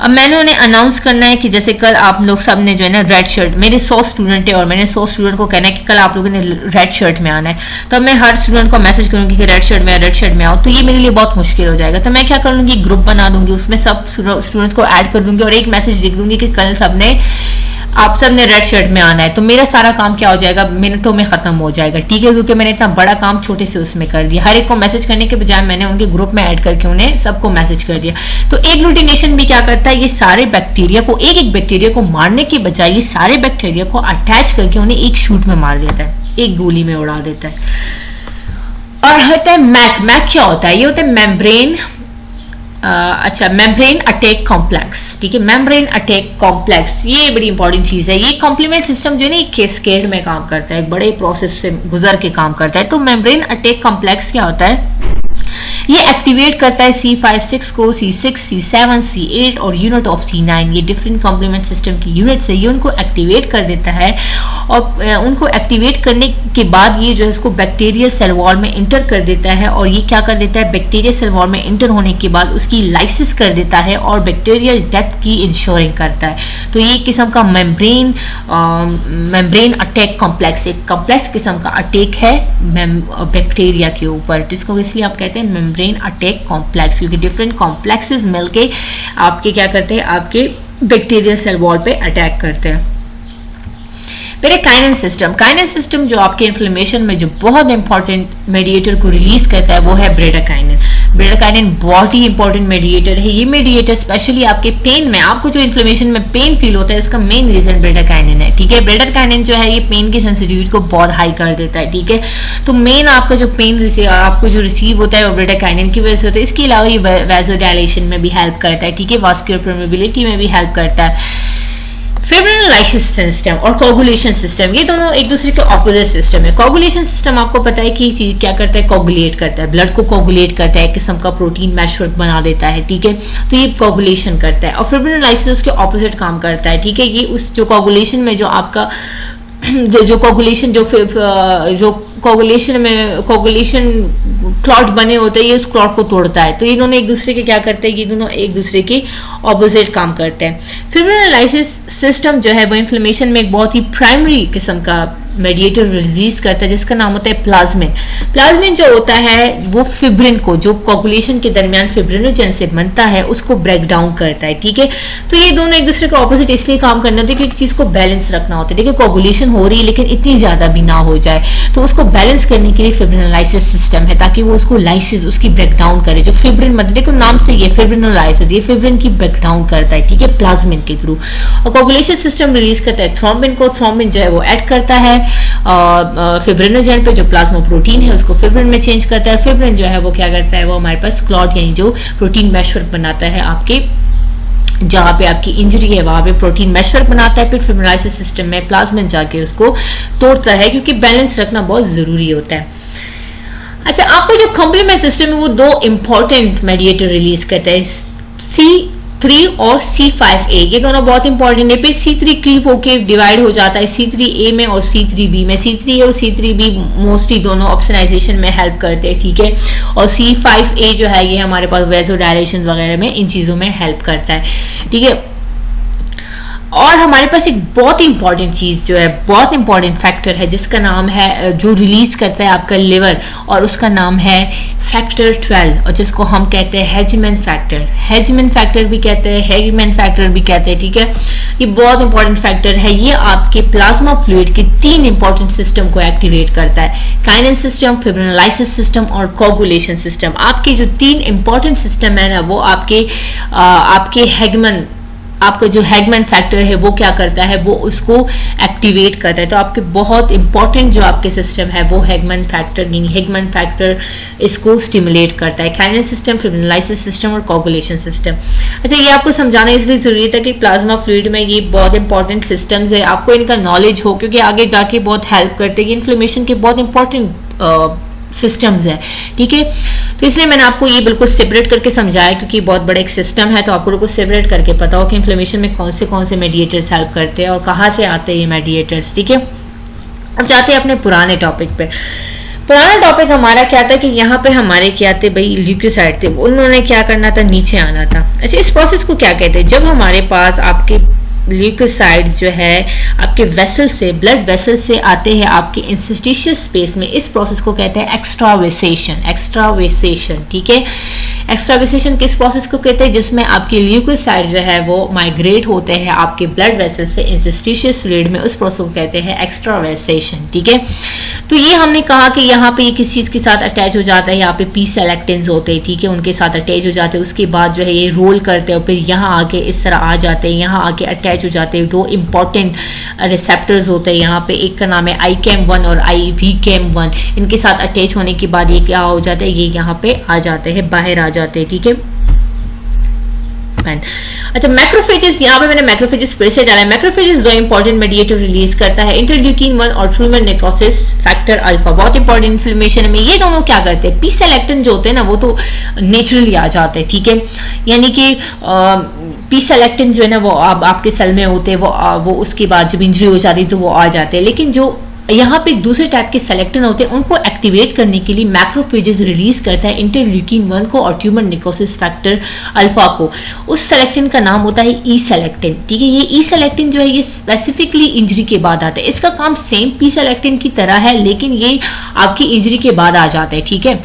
अब मैंने उन्हें अनाउंस करना है कि जैसे कल आप लोग सब ने जो है ना रेड शर्ट, मेरे 100 स्टूडेंट है और मैंने 100 स्टूडेंट को कहना है कि कल आप लोगों ने रेड शर्ट में आना है, तो मैं हर स्टूडेंट को मैसेज करूंगी कि रेड शर्ट में आओ, तो ये मेरे लिए बहुत मुश्किल हो जाएगा। तो मैं क्या कर लूंगी, ग्रुप बना दूंगी, उसमें सब स्टूडेंट्स को ऐड कर दूंगी और एक मैसेज लिख दूंगी कि कल सबने आप सब ने रेड शर्ट में आना है, तो मेरा सारा काम क्या हो जाएगा, मिनटों में खत्म हो जाएगा, ठीक है, क्योंकि मैंने इतना बड़ा काम छोटे से उसमें कर दिया। हर एक को मैसेज करने के बजाय मैंने उनके ग्रुप में ऐड करके उन्हें सबको मैसेज कर दिया। तो एग्लूटिनेशन भी क्या करता है, ये सारे बैक्टीरिया को, एक एक बैक्टीरिया को मारने के बजाय ये सारे बैक्टीरिया को अटैच करके उन्हें एक शूट में मार देता है, एक गोली में उड़ा देता है। और होता है मैक। मैक क्या होता है, ये होता है मेम्ब्रेन, मेम्ब्रेन अटैक कॉम्प्लेक्स, ठीक है, मेम्ब्रेन अटैक कॉम्प्लेक्स, ये बड़ी इंपॉर्टेंट चीज है। ये कॉम्प्लीमेंट सिस्टम जो है ना, एक कैस्केड में काम करता है, एक बड़े प्रोसेस से गुजर के काम करता है। तो मेम्ब्रेन अटैक कॉम्प्लेक्स क्या होता है, ये एक्टिवेट करता है C5-6 को, C6, C7, C8 और यूनिट ऑफ C9, ये डिफरेंट कॉम्प्लीमेंट सिस्टम की यूनिट्स है, ये उनको एक्टिवेट कर देता है। और उनको एक्टिवेट करने के बाद ये जो है इसको बैक्टीरियल सेल वॉल में इंटर कर देता है। और ये क्या कर देता है, बैक्टीरियल सेल वॉल में इंटर होने के बाद उसकी लाइसिस कर देता है और बैक्टीरियल डेथ की इंश्योरिंग करता है। तो ये किस्म का मेम्ब्रेन अटैक कॉम्प्लेक्स, एक कॉम्प्लेक्स किस्म का अटैक है बैक्टीरिया के ऊपर, जिसको इसलिए आप कहते हैं मेम्ब्रेन अटैक कॉम्प्लेक्स, क्योंकि डिफरेंट कॉम्प्लेक्सेस मिलके आपके क्या करते हैं, आपके बैक्टीरियल सेल वॉल पे अटैक करते हैं। फिर काइनेन सिस्टम। काइनेन सिस्टम जो आपके इन्फ्लेमेशन में जो बहुत इंपॉर्टेंट मेडिएटर को रिलीज करता है वो है ब्रेडाकाइनिन। ब्रेडाकाइनिन बहुत ही इंपॉर्टेंट मेडिएटर है। ये मेडिएटर स्पेशली आपके पेन में, आपको जो इन्फ्लेमेशन में पेन फील होता है, इसका मेन रीजन ब्रेडाकाइनिन है, ठीक है। ब्रेडाकाइनिन जो है ये पेन की सेंसिटिविटी को बहुत हाई कर देता है, ठीक है। तो मेन आपका जो पेन आपको जो रिसीव होता है वो ब्रेडाकाइनिन की वजह से होता है। इसके अलावा ये वैसोडायलेशन में भी हेल्प करता है, ठीक है, वास्कुलर परमेबिलिटी में भी हेल्प करता है। फिब्रिनोलाइसिस सिस्टम और कोगुलेशन सिस्टम, ये दोनों एक दूसरे के ऑपोजिट सिस्टम है। कोगुलेशन सिस्टम आपको पता है कि चीज क्या करता है, कोगुलेट करता है, ब्लड को कोगुलेट करता है, किस्म का प्रोटीन मैशवर्क बना देता है, ठीक है। तो ये कोगुलेशन करता है। और फिब्रिनोलाइसिस उसके ऑपोजिट काम करता है, ठीक है। ये उस जो कोगुलेशन में जो आपका जो कोगुलेशन जो कोगुलेशन में कोगुलेशन क्लॉट बने होते हैं, ये उस क्लॉट को तोड़ता है। तो ये दोनों एक दूसरे के क्या करते हैं, ये दोनों एक दूसरे के ऑपोजिट काम करते हैं। फिब्रिनोलाइसिस सिस्टम जो है वो इन्फ्लेमेशन में एक बहुत ही प्राइमरी किस्म का मेडिएटर रिलीज करता है, जिसका नाम होता है प्लाज्मिन। प्लाज्मिन जो होता है वो फिब्रिन को, जो कोगुलेशन के दरमियान फिब्रिनोजन से बनता है, उसको ब्रेक डाउन करता है, ठीक है। तो ये दोनों एक दूसरे के ऑपोजिट इसलिए काम करने होते हैं क्योंकि चीज को बैलेंस रखना होता है, ठीक है। कोगुलेशन हो रही है लेकिन इतनी ज्यादा भी ना हो जाए, तो उसको बैलेंस करने के लिए फिब्रिनोलाइसिस सिस्टम है, ताकि वो उसको लाइसिस उसकी ब्रेक डाउन करे। जो फिब्रिन मतलब देखो नाम से ये फिब्रिनोलाइसिस, ये फिब्रिन की ब्रेक डाउन करता है, ठीक है, प्लाज्मिन के थ्रू। और कोगुलेशन सिस्टम रिलीज करता है थ्रोम्बिन को, थ्रोम्बिन जो है वो ऐड करता है फिब्रिनोजेन पे, जो प्लाज्मा प्रोटीन है उसको फिब्रिन में चेंज करता है। फिब्रिन जो है वो क्या करता है, वो हमारे पास क्लॉट यानी जो प्रोटीन मैशवर्क बनाता है, आपके जहाँ पे आपकी इंजरी है वहां पे प्रोटीन मैशवर्क बनाता है। फिर फिब्रिनोलाइसिस सिस्टम में प्लाज्मिन जाके उसको तोड़ता है, क्योंकि बैलेंस रखना बहुत जरूरी होता है। अच्छा, आपको जो कॉम्प्लीमेंट सिस्टम है वो दो इंपॉर्टेंट मेडिएटर रिलीज करता है, C3 और C5A, ये दोनों बहुत इंपॉर्टेंट है। फिर C3 क्रीप होके डिवाइड हो जाता है C3A में और C3B में। C3A और C3B मोस्टली दोनों ऑप्शनाइजेशन में हेल्प करते हैं, ठीक है। और C5A जो है ये हमारे पास वैसोडायलेशन वगैरह में, इन चीजों में हेल्प करता है, ठीक है। और हमारे पास एक बहुत इंपॉर्टेंट चीज जो है, बहुत इंपॉर्टेंट फैक्टर है, जिसका नाम है, जो रिलीज करता है आपका लिवर, और उसका नाम है फैक्टर 12, और जिसको हम कहते हैं हेजमैन फैक्टर। हेजमैन फैक्टर भी कहते हैं, हेगमैन फैक्टर भी कहते हैं, ठीक है। ये बहुत इंपॉर्टेंट फैक्टर है। ये आपके प्लाज्मा फ्लूइड के 3 इंपॉर्टेंट सिस्टम को एक्टिवेट करता है, काइनेन सिस्टम, फिब्रिनोलाइसिस सिस्टम और कोगुलेशन सिस्टम। आपके जो 3 इंपॉर्टेंट सिस्टम है ना, वो आपके हेगमैन, आपका जो हेगमैन फैक्टर है वो क्या करता है, वो उसको एक्टिवेट करता है। तो आपके बहुत इंपॉर्टेंट जो आपके सिस्टम है वो हेगमैन फैक्टर, यानी हेगमैन फैक्टर इसको स्टिमुलेट करता है। काइनेन सिस्टम, फिब्रिनोलाइसिस सिस्टम और कोगुलेशन सिस्टम। अच्छा, ये आपको समझाना इसलिए जरूरी था कि प्लाज्मा फ्लूइड में ये बहुत इंपॉर्टेंट सिस्टम्स है, आपको इनका नॉलेज हो, क्योंकि आगे जाके बहुत हेल्प करते हैं। इन्फ्लेमेशन के बहुत इंपॉर्टेंट सिस्टम्स है, ठीक है। तो इसलिए मैंने आपको ये बिल्कुल सेपरेट करके समझाया, क्योंकि बहुत बड़ा एक सिस्टम है, तो आपको बिल्कुल सेपरेट करके पता हो कि इन्फ्लेमेशन में कौन से मेडिएटर्स हेल्प करते हैं और कहाँ से आते हैं ये मेडिएटर्स, ठीक है। अब जाते हैं अपने पुराने टॉपिक पे। पुराना टॉपिक हमारा क्या था कि यहाँ पे हमारे क्या थे भाई, ल्यूकोसाइट थे, उन्होंने क्या करना था, नीचे आना था। अच्छा, इस प्रोसेस को क्या कहते हैं, जब हमारे पास आपके ल्यूकोसाइड्स जो है आपके वेसल से, ब्लड वेसल से आते हैं आपके इंटरस्टिशियस स्पेस में। इस प्रोसेस को कहते हैं एक्स्ट्रावेसेशन। एक्स्ट्रावेसेशन, ठीक है। एक्स्ट्रावेसेशन किस प्रोसेस को कहते हैं? जिसमें आपके ल्यूकोसाइड जो है वो माइग्रेट होते हैं आपके ब्लड वेसल से इंटरस्टिशियस फ्लूइड में। उस प्रोसेस को कहते हैं एक्स्ट्रावेसेशन, ठीक है। तो ये हमने कहा कि यहाँ पे ये किस चीज के साथ अटैच हो जाता है, यहाँ पे पी सेलेक्टिन्स होते हैं, ठीक है, उनके साथ अटैच हो जाते हैं। उसके बाद जो है ये रोल करते हैं और फिर यहाँ आके इस तरह आ जाते हैं, यहाँ आके अटैच हो जाते हैं। दो इंपॉर्टेंट रिसेप्टर्स होते हैं यहाँ पे, एक का नाम है ICAM1 और IVCAM1। इनके साथ अटैच होने के बाद ये क्या हो जाता है, ये यहाँ पे आ जाते हैं, बाहर आ जाते हैं, ठीक है। अच्छा, मैक्रोफेजेस, यहाँ पे मैंने मैक्रोफेजेस फिर से डाला है। मैक्रोफेजेस दो इंपॉर्टेंट मेडिएटर रिलीज करता है, इंटरल्यूकिन 1 और ट्यूमर नेक्रोसिस फैक्टर अल्फा, बहुत इंपॉर्टेंट इन्फ्लेमेशन में। ये दोनों क्या करते हैं, पी सेलेक्टिन जो होते हैं ना वो तो नेचुरली आ जाते हैं, ठीक है। यानी कि पी सेलेक्टिन जो है ना वो आपके सेल में होते हैं, वो उसके बाद जब इंजरी हो जाती है तो वो आ जाते हैं। लेकिन जो यहाँ पे एक दूसरे टाइप के सेलेक्टिन होते हैं, उनको एक्टिवेट करने के लिए मैक्रोफेजेस रिलीज करता है इंटरल्यूकिन 1 को और ट्यूमर नेक्रोसिस फैक्टर अल्फा को। उस सेलेक्टिन का नाम होता है ई सेलेक्टिन, ठीक है। ये ई सेलेक्टिन जो है ये स्पेसिफिकली इंजरी के बाद आता है। इसका काम सेम पी सेलेक्टिन की तरह है, लेकिन ये आपकी इंजरी के बाद आ जाता है, ठीक है।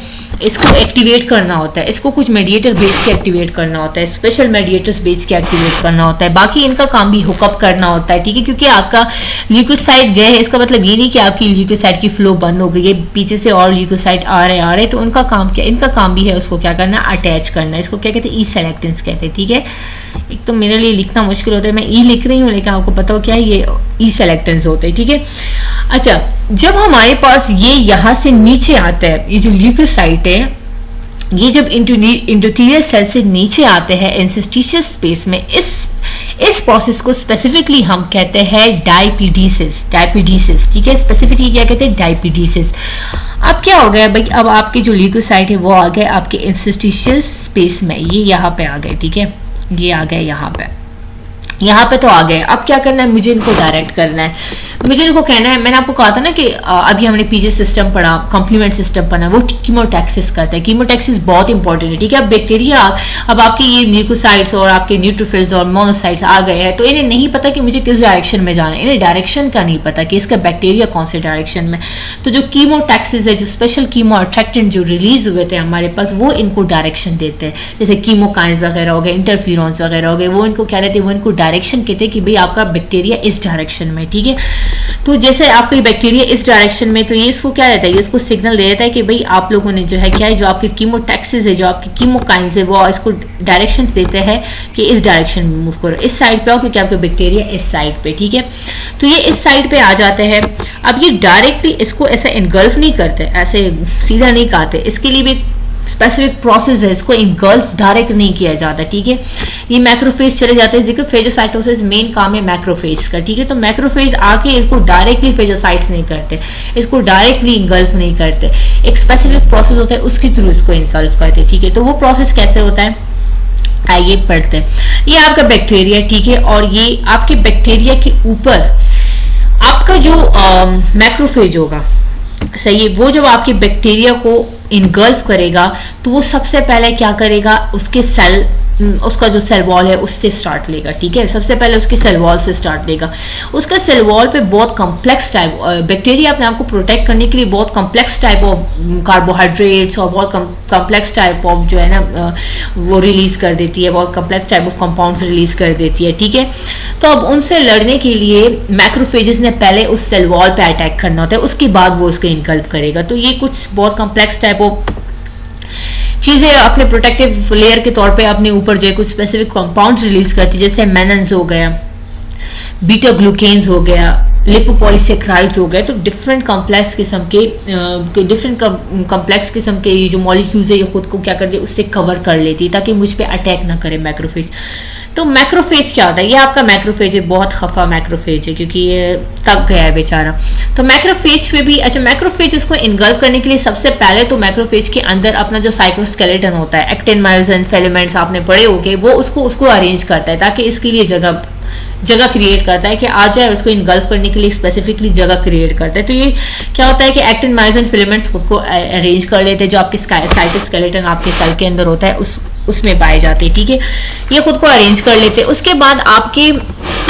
इसको एक्टिवेट करना होता है, इसको कुछ मेडिएटर बेच के एक्टिवेट करना होता है, स्पेशल मेडिएटर्स बेच के एक्टिवेट करना होता है। बाकी इनका काम भी हुकअप करना होता है, ठीक है। क्योंकि आपका ल्यूकोसाइड गए है, इसका मतलब ये नहीं कि आपकी ल्यूकोसाइड की फ्लो बंद हो गई है, पीछे से और ल्यूकोसाइड आ रहे तो उनका काम क्या, इनका काम भी है उसको क्या करना, अटैच करना। इसको क्या कहते हैं, ई सेलेक्टिन्स कहते हैं, ठीक है। एक तो मेरे लिए लिखना मुश्किल होता है, मैं ई लिख रही हूँ लेकिन आपको पता हो क्या है, ये ई सेलेक्टिन्स होते हैं, ठीक है। अच्छा, जब हमारे पास ये यहाँ से नीचे आता है, ये जो ल्यूकोसाइट है ये जब इंडोथेलियल सेल से नीचे आते हैं इंटरस्टिशियस स्पेस में, इस प्रोसेस को स्पेसिफिकली हम कहते हैं डायपीडीसिस। डायपीडीसिस, ठीक है। स्पेसिफिकली क्या कहते हैं, डायपीडीसिस। अब क्या हो गया भाई, अब आपके जो ल्यूकोसाइट है वो आ गए आपके इंटरस्टिशियस स्पेस में, ये यहाँ पे आ गए, ठीक है। ये आ गए यहाँ पे तो आ गए। अब क्या करना है, मुझे इनको डायरेक्ट करना है, मुझे इनको कहना है। मैंने आपको कहा था ना कि अभी हमने पीजे सिस्टम पढ़ा, कॉम्प्लीमेंट सिस्टम पढ़ा, वो कीमोटैक्सिस करता है। कीमोटैक्सिस बहुत इंपॉर्टेंट है, ठीक है। अब बैक्टीरिया, अब आपके ये ल्यूकोसाइट्स और आपके न्यूट्रोफिल्स और मोनोसाइट्स आ गए हैं, तो इन्हें नहीं पता कि मुझे किस डायरेक्शन में जाना है, इन्हें डायरेक्शन का नहीं पता कि इसका बैक्टीरिया कौन से डायरेक्शन में। तो जो कीमोटैक्सिस है, जो स्पेशल कीमो अट्रैक्टेंट जो रिलीज हुए थे हमारे पास, वो इनको डायरेक्शन देते हैं। जैसे कीमोकाइंस वगैरह हो गए, इंटरफेरॉन्स वगैरह हो गए, वो इनको क्या रहते हैं, वो इनको डायरेक्शन कहते हैं कि भाई आपका बैक्टीरिया इस डायरेक्शन में, ठीक है। तो जैसे आपका बैक्टीरिया इस डायरेक्शन में, तो ये इसको क्या रहता है, ये इसको सिग्नल दे देता है कि भाई आप लोगों ने जो है क्या है, जो आपके कीमोटैक्सिस है, जो आपके कीमोकाइंस है, वो इसको डायरेक्शन देते हैं कि इस डायरेक्शन में मूव करो, इस साइड पे आओ, क्योंकि आपका बैक्टीरिया इस साइड पे, ठीक है। तो ये इस साइड पे आ जाते हैं। अब ये डायरेक्टली इसको ऐसे इनगल्फ नहीं करते, ऐसे सीधा नहीं खाते, इसके लिए भी स्पेसिफिक प्रोसेस है, इसको इनगल्फ डायरेक्ट नहीं किया जाता, ठीक है। ये मैक्रोफेज चले जाते हैं, देखिए फेजोसाइटोसिस मेन काम है मैक्रोफेज का, ठीक है। तो मैक्रोफेज आके इसको डायरेक्टली फेजोसाइट्स नहीं करते, इसको डायरेक्टली इनगल्फ नहीं करते, एक स्पेसिफिक प्रोसेस होता है उसके थ्रू इसको इनगल्फ करते, ठीक है। तो वो प्रोसेस कैसे होता है, आइए पढ़ते हैं। ये आपका बैक्टीरिया, ठीक है, और ये आपके बैक्टीरिया के ऊपर आपका जो मैक्रोफेज होगा, सही है, वो जब आपके बैक्टीरिया को इनगल्फ करेगा तो वो सबसे पहले क्या करेगा, उसके सेल, उसका जो सेल वॉल है उससे स्टार्ट लेगा, ठीक है। सबसे पहले उसके सेल वॉल से स्टार्ट लेगा। उसका सेल वॉल पे बहुत कॉम्प्लेक्स टाइप, बैक्टीरिया अपने आप को प्रोटेक्ट करने के लिए बहुत कॉम्प्लेक्स टाइप ऑफ कार्बोहाइड्रेट्स और बहुत कॉम्प्लेक्स टाइप ऑफ जो है ना वो रिलीज कर देती है, बहुत complex type of compounds release कर देती है, ठीक है। तो अब उनसे लड़ने के लिए मैक्रोफेजेस ने पहले उस सेल वॉल पे अटैक करना होता है, उसके बाद वो उसको इनगल्फ करेगा। तो ये कुछ बहुत कॉम्प्लेक्स टाइप ऑफ चीजें अपने प्रोटेक्टिव लेयर के तौर पे अपने ऊपर जो है कुछ स्पेसिफिक कंपाउंड्स रिलीज करती है, जैसे मेनन्स हो गया, बीटा ग्लूकेन्स हो गया, लिपोपॉलीसेक्राइड्स हो गए। तो डिफरेंट कॉम्प्लेक्स किस्म के ये जो मॉलिक्यूल्स है ये खुद को क्या करती है, उससे कवर कर लेती है ताकि मुझ पे अटैक ना करे मैक्रोफेज। तो मैक्रोफेज क्या होता है, ये आपका मैक्रोफेज है, बहुत खफा मैक्रोफेज है क्योंकि ये थक गया है बेचारा। तो मैक्रोफेज पे भी, अच्छा, मैक्रोफेज इसको इनगल्फ करने के लिए सबसे पहले तो मैक्रोफेज के अंदर अपना जो साइटोस्केलेटन होता है, एक्टिन, मायोसिन, फिलामेंट्स आपने पढ़े होंगे, वो उसको अरेंज करता है ताकि इसके लिए जगह क्रिएट करता है कि आ जाए, उसको इनगल्फ करने के लिए स्पेसिफिकली जगह क्रिएट करता है। तो ये क्या होता है कि एक्टिन, मायोसिन, फिलामेंट्स खुद को अरेंज कर लेते हैं, जो आपके साइटोस्केलेटन आपके सेल के अंदर होता है उसमें पाए जाते हैं, ठीक है। ये खुद को अरेंज कर लेते हैं। उसके बाद आपके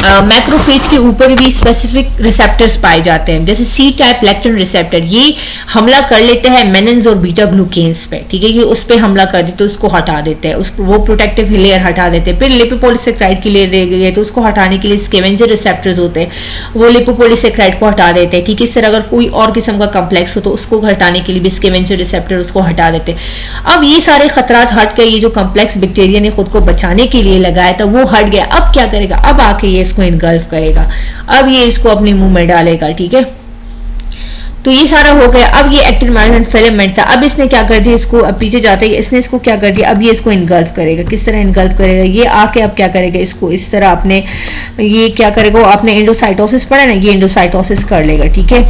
मैक्रोफेज के ऊपर भी स्पेसिफिक रिसेप्टर्स पाए जाते हैं, जैसे सी टाइप लेक्टिन रिसेप्टर, ये हमला कर लेते हैं मेनिन्स और बीटा ग्लूकेन्स पे, ठीक है। ये उस पे हमला कर देते हैं, उसको हटा देते हैं, वो प्रोटेक्टिव लेयर हटा देते हैं। फिर लिपोपोलिसेक्राइड की लेयर रह गई है तो उसको हटाने के लिए स्कैवेंजर रिसेप्टर्स होते हैं, वो लिपोपोलिसेक्राइड को हटा देते हैं, ठीक है। इस तरह अगर कोई और किस्म का कम्प्लेक्स हो तो उसको हटाने के लिए भी स्कैवेंजर रिसेप्टर उसको हटा देते हैं। अब ये सारे खतरात हट के ये जो कम्प्लेक्स बैक्टीरिया ने खुद को बचाने के लिए लगाया था वो हट गया। अब क्या करेगा, अब आके ये इसको इनगल्फ करेगा, अब ये इसको अपने मुंह में डालेगा, ठीक है। तो ये सारा हो गया। अब ये एक्टिन मायोसिन फिलामेंट था, अब इसने क्या कर दिया, इसको अब पीछे जाते ही इसने इसको क्या कर दिया, अब ये इसको इनगल्फ करेगा। किस तरह इनगल्फ करेगा, ये आके अब क्या करेगा, इसको इस तरह अपने ये क्या करेगा, आपने एंडोसाइटोसिस पढ़ा ना, ये एंडोसाइटोसिस कर लेगा, ठीक है।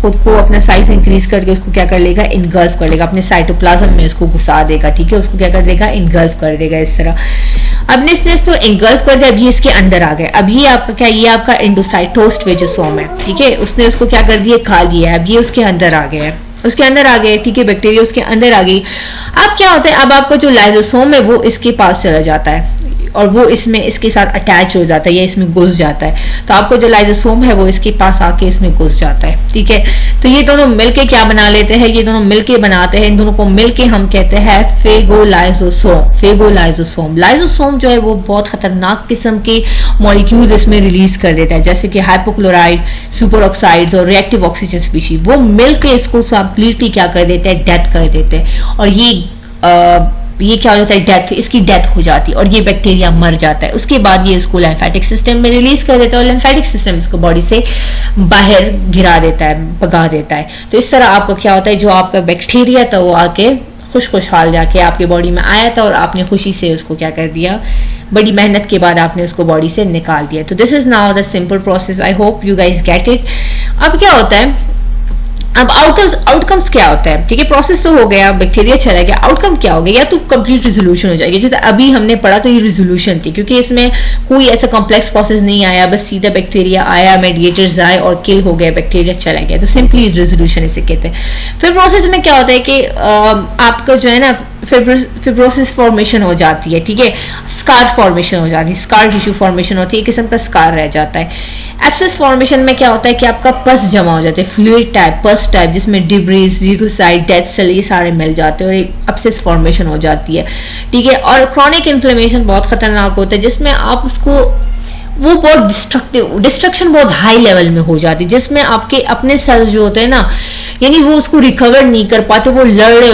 खुद को अपना साइज इंक्रीज करके उसको क्या कर लेगा, इनगल्फ कर लेगा, अपने साइटोप्लाज्म में उसको घुसा देगा, ठीक है। उसको क्या कर देगा, इनगल्फ कर देगा इस तरह। अब इसने इसको इनगल्फ कर दिया, अब ये इसके अंदर आ गए। अब ये आपका क्या, ये आपका एंडोसाइटोस्ट वेजोसोम है, ठीक है। उसने उसको क्या कर दिया, खा लिया। अब ये उसके अंदर आ गया है, उसके अंदर आ गए, ठीक है। बैक्टीरिया उसके अंदर आ गई। अब क्या होता है, अब आपका जो लाइजोसोम है वो इसके पास चला जाता है और वो इसमें इसके साथ अटैच हो जाता है या इसमें घुस जाता है। तो आपको जो लाइजोसोम है वो इसके पास आके इसमें घुस जाता है, ठीक है। तो ये दोनों मिलके क्या बना लेते हैं, ये दोनों मिलके बनाते हैं, इन दोनों को मिलके हम कहते हैं फेगोलाइजोसोम। फेगोलाइजोसोम, लाइजोसोम जो है वो बहुत खतरनाक किस्म के मॉलिक्यूल इसमें रिलीज कर देता है, जैसे कि हाइपोक्लोराइड, सुपर ऑक्साइड्स और रिएक्टिव ऑक्सीजन स्पीशीज। वो मिलके इसको कंप्लीटली क्या कर देते हैं, डेथ कर देते हैं। और ये क्या हो जाता है, डेथ, इसकी डेथ हो जाती है और ये बैक्टीरिया मर जाता है। उसके बाद ये इसको लिम्फेटिक सिस्टम में रिलीज कर देता है और लिम्फेटिक सिस्टम इसको बॉडी से बाहर गिरा देता है, भगा देता है। तो इस तरह आपको क्या होता है, जो आपका बैक्टीरिया था वो आके खुशहाल जाके आपके बॉडी में आया था और आपने खुशी से उसको क्या कर दिया, बड़ी मेहनत के बाद आपने उसको बॉडी से निकाल दिया। तो this is now the simple process. I hope you guys get it. अब क्या होता है, अब आउटकम्स क्या होता है, ठीक है। प्रोसेस तो हो गया, बैक्टीरिया चला गया, आउटकम क्या हो गया, या तो कंप्लीट रिजोल्यूशन हो जाएगी। जैसे अभी हमने पढ़ा तो ये रिजोल्यूशन थी, क्योंकि इसमें कोई ऐसा कॉम्प्लेक्स प्रोसेस नहीं आया, बस सीधा बैक्टीरिया आया, मेडिएटर्स आए और किल हो गया, बैक्टीरिया चला गया। तो सिंपली रिजोल्यूशन इसे कहते हैं। फिर प्रोसेस में क्या होता है कि आपका जो है ना फिब्रोसिस फॉर्मेशन हो जाती है, ठीक है। स्कार फॉर्मेशन हो जाती है, स्कार टिश्यू फॉर्मेशन होती है, एक किस्म का स्कार रह जाता है। एब्सेस फॉर्मेशन में क्या होता है कि आपका पस जमा हो जाता है, फ्लूइड टाइप, पस टाइप, जिसमें डिब्रीज, ल्यूकोसाइट, डेड सेल, ये सारे मिल जाते हैं और एक एब्सेस फॉर्मेशन हो जाती है, ठीक है। और क्रॉनिक इन्फ्लेमेशन बहुत खतरनाक होता है, जिसमें आप उसको वो बहुत डिस्ट्रक्शन बहुत हाई लेवल में हो जाती है, जिसमें आपके अपने सेल्स जो होते हैं ना, यानी वो उसको रिकवर नहीं कर पाते, वो लड़ रहे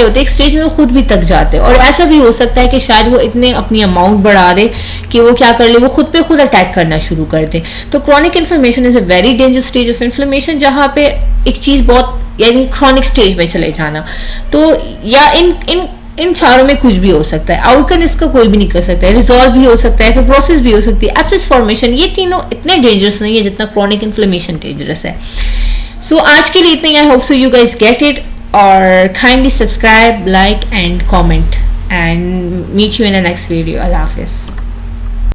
होते एक स्टेज में वो खुद भी थक जाते हैं। और ऐसा भी हो सकता है कि शायद वो इतने अपनी अमाउंट बढ़ा दे कि वो क्या कर ले, वो खुद पे खुद अटैक करना शुरू कर दे। तो chronic inflammation is a very dangerous stage of inflammation, जहाँ पे एक चीज बहुत यानी क्रॉनिक स्टेज में चले जाना। तो या इन चारों में कुछ भी हो सकता है, आउटकम इसका कोई भी नहीं कर सकता है, रिजॉल्व भी हो सकता है, फिर प्रोसेस भी हो सकती है, एब्सेस फॉर्मेशन, ये तीनों इतने डेंजरस नहीं है जितना क्रॉनिक इन्फ्लेमेशन डेंजरस है। सो आज के लिए इतना ही। I hope so you guys get it, और kindly subscribe, like and comment, and meet you in the next video. अल्लाह हाफिज।